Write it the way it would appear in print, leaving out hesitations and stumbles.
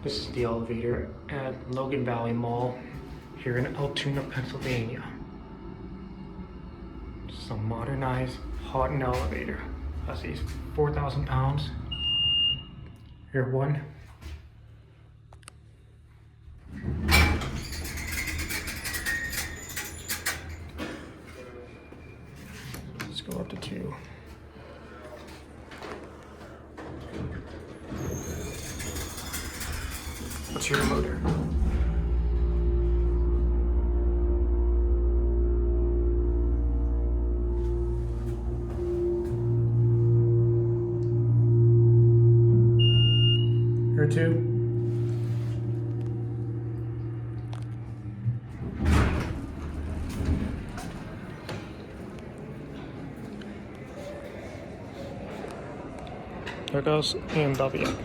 This is the elevator at Logan Valley Mall here in Altoona, Pennsylvania. It's a modernized Haughton elevator. That says 4,000 pounds. Here one. Let's go up to two. What's your motor? Here two. There goes BMW.